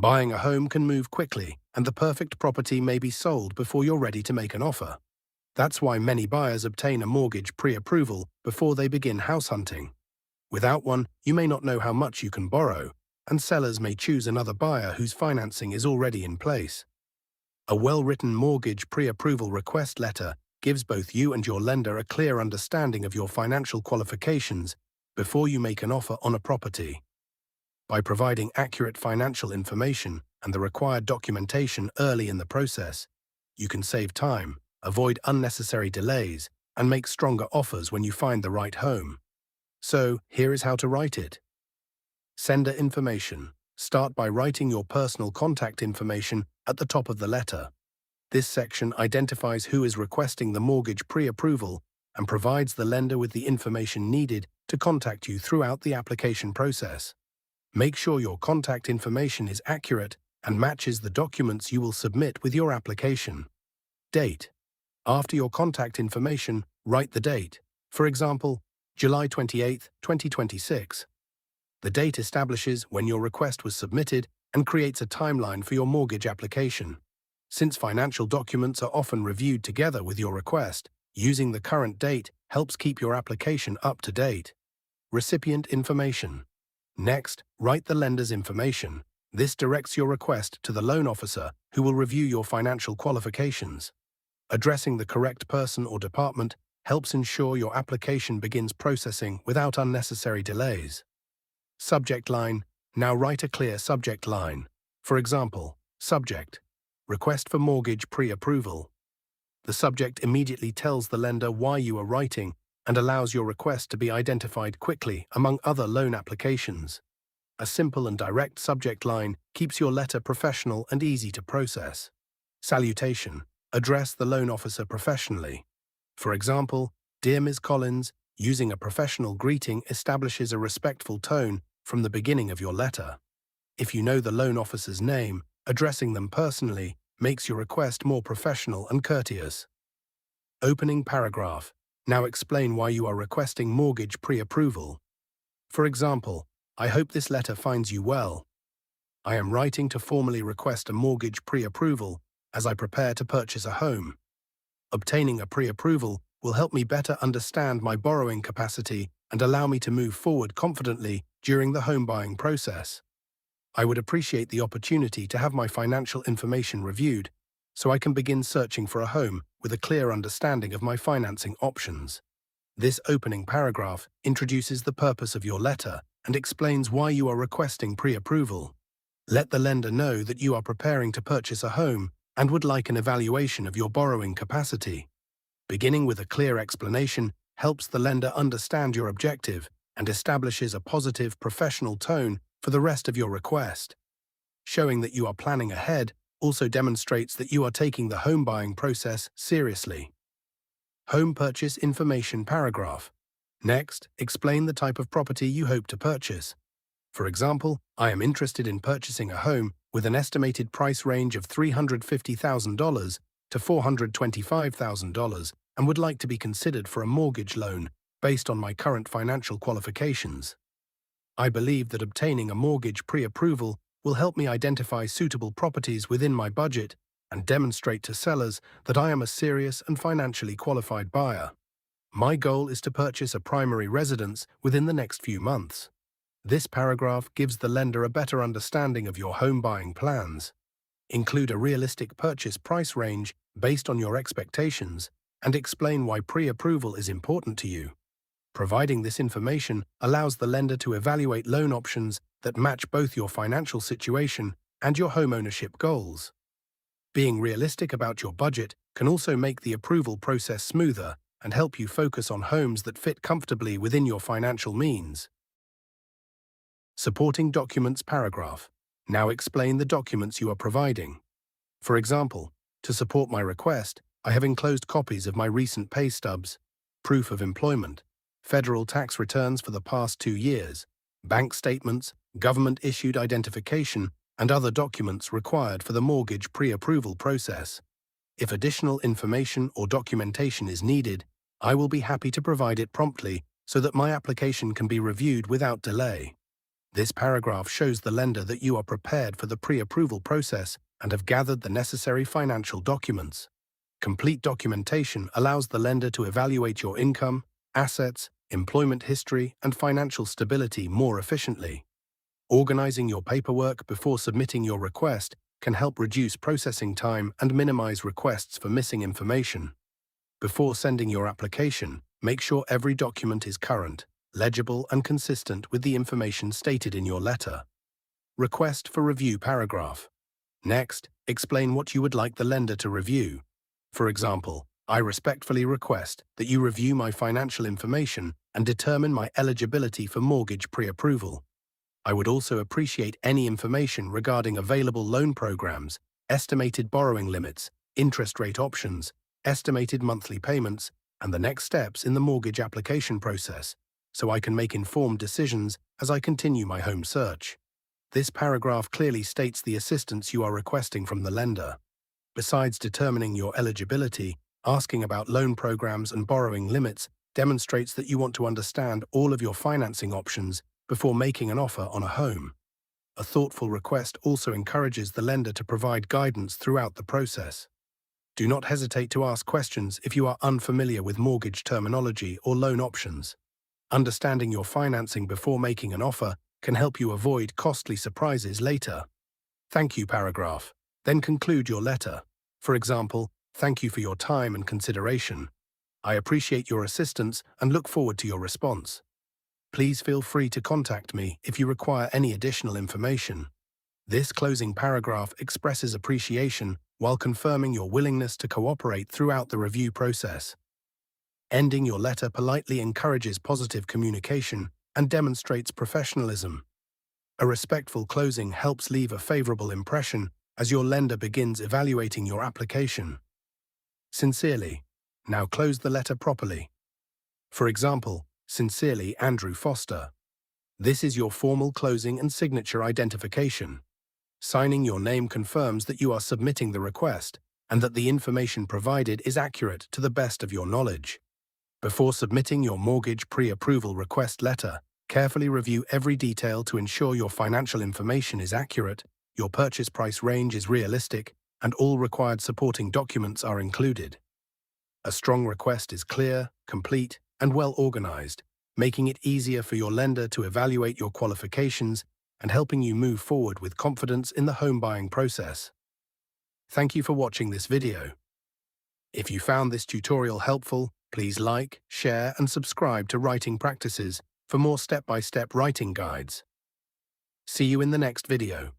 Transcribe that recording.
Buying a home can move quickly, and the perfect property may be sold before you're ready to make an offer. That's why many buyers obtain a mortgage pre-approval before they begin house hunting. Without one, you may not know how much you can borrow, and sellers may choose another buyer whose financing is already in place. A well-written mortgage pre-approval request letter gives both you and your lender a clear understanding of your financial qualifications before you make an offer on a property. By providing accurate financial information and the required documentation early in the process, you can save time, avoid unnecessary delays, and make stronger offers when you find the right home. So, here is how to write it. Sender information. Start by writing your personal contact information at the top of the letter. This section identifies who is requesting the mortgage pre-approval and provides the lender with the information needed to contact you throughout the application process. Make sure your contact information is accurate and matches the documents you will submit with your application. Date. After your contact information, write the date. For example, July 28, 2026. The date establishes when your request was submitted and creates a timeline for your mortgage application. Since financial documents are often reviewed together with your request, using the current date helps keep your application up to date. Recipient information. Next, write the lender's information. This directs your request to the loan officer, who will review your financial qualifications. Addressing the correct person or department helps ensure your application begins processing without unnecessary delays. Subject line. Now write a clear subject line. For example, subject: request for mortgage pre-approval. The subject immediately tells the lender why you are writing and allows your request to be identified quickly among other loan applications. A simple and direct subject line keeps your letter professional and easy to process. Salutation. Address the loan officer professionally. For example, Dear Ms. Collins, using a professional greeting establishes a respectful tone from the beginning of your letter. If you know the loan officer's name, addressing them personally makes your request more professional and courteous. Opening paragraph. Now explain why you are requesting mortgage pre-approval. For example, I hope this letter finds you well. I am writing to formally request a mortgage pre-approval as I prepare to purchase a home. Obtaining a pre-approval will help me better understand my borrowing capacity and allow me to move forward confidently during the home buying process. I would appreciate the opportunity to have my financial information reviewed so I can begin searching for a home with a clear understanding of my financing options. This opening paragraph introduces the purpose of your letter and explains why you are requesting pre-approval. Let the lender know that you are preparing to purchase a home and would like an evaluation of your borrowing capacity. Beginning with a clear explanation helps the lender understand your objective and establishes a positive, professional tone for the rest of your request. Showing that you are planning ahead also demonstrates that you are taking the home buying process seriously. Home purchase information paragraph. Next, explain the type of property you hope to purchase. For example, I am interested in purchasing a home with an estimated price range of $350,000 to $425,000 and would like to be considered for a mortgage loan based on my current financial qualifications. I believe that obtaining a mortgage pre-approval will help me identify suitable properties within my budget and demonstrate to sellers that I am a serious and financially qualified buyer. My goal is to purchase a primary residence within the next few months. This paragraph gives the lender a better understanding of your home buying plans. Include a realistic purchase price range based on your expectations and explain why pre-approval is important to you. Providing this information allows the lender to evaluate loan options that match both your financial situation and your home ownership goals. Being realistic about your budget can also make the approval process smoother and help you focus on homes that fit comfortably within your financial means. Supporting documents paragraph. Now explain the documents you are providing. For example, to support my request, I have enclosed copies of my recent pay stubs, proof of employment, federal tax returns for the past 2 years, bank statements, government-issued identification, and other documents required for the mortgage pre-approval process. If additional information or documentation is needed, I will be happy to provide it promptly so that my application can be reviewed without delay. This paragraph shows the lender that you are prepared for the pre-approval process and have gathered the necessary financial documents. Complete documentation allows the lender to evaluate your income, assets, employment history, and financial stability more efficiently. Organizing your paperwork before submitting your request can help reduce processing time and minimize requests for missing information. Before sending your application, make sure every document is current, legible, and consistent with the information stated in your letter. Request for review paragraph. Next, explain what you would like the lender to review. For example, I respectfully request that you review my financial information and determine my eligibility for mortgage pre-approval. I would also appreciate any information regarding available loan programs, estimated borrowing limits, interest rate options, estimated monthly payments, and the next steps in the mortgage application process, so I can make informed decisions as I continue my home search. This paragraph clearly states the assistance you are requesting from the lender. Besides determining your eligibility, asking about loan programs and borrowing limits demonstrates that you want to understand all of your financing options before making an offer on a home. A thoughtful request also encourages the lender to provide guidance throughout the process. Do not hesitate to ask questions if you are unfamiliar with mortgage terminology or loan options. Understanding your financing before making an offer can help you avoid costly surprises later. Thank you paragraph. Then conclude your letter. For example, thank you for your time and consideration. I appreciate your assistance and look forward to your response. Please feel free to contact me if you require any additional information. This closing paragraph expresses appreciation while confirming your willingness to cooperate throughout the review process. Ending your letter politely encourages positive communication and demonstrates professionalism. A respectful closing helps leave a favorable impression as your lender begins evaluating your application. Sincerely. Now close the letter properly. For example, Sincerely, Andrew Foster. This is your formal closing and signature identification. Signing your name confirms that you are submitting the request and that the information provided is accurate to the best of your knowledge. Before submitting your mortgage pre-approval request letter, carefully review every detail to ensure your financial information is accurate, your purchase price range is realistic, and all required supporting documents are included. A strong request is clear, complete, and well organized, making it easier for your lender to evaluate your qualifications and helping you move forward with confidence in the home buying process. Thank you for watching this video. If you found this tutorial helpful, please like, share, and subscribe to Writing Practices for more step-by-step writing guides. See you in the next video.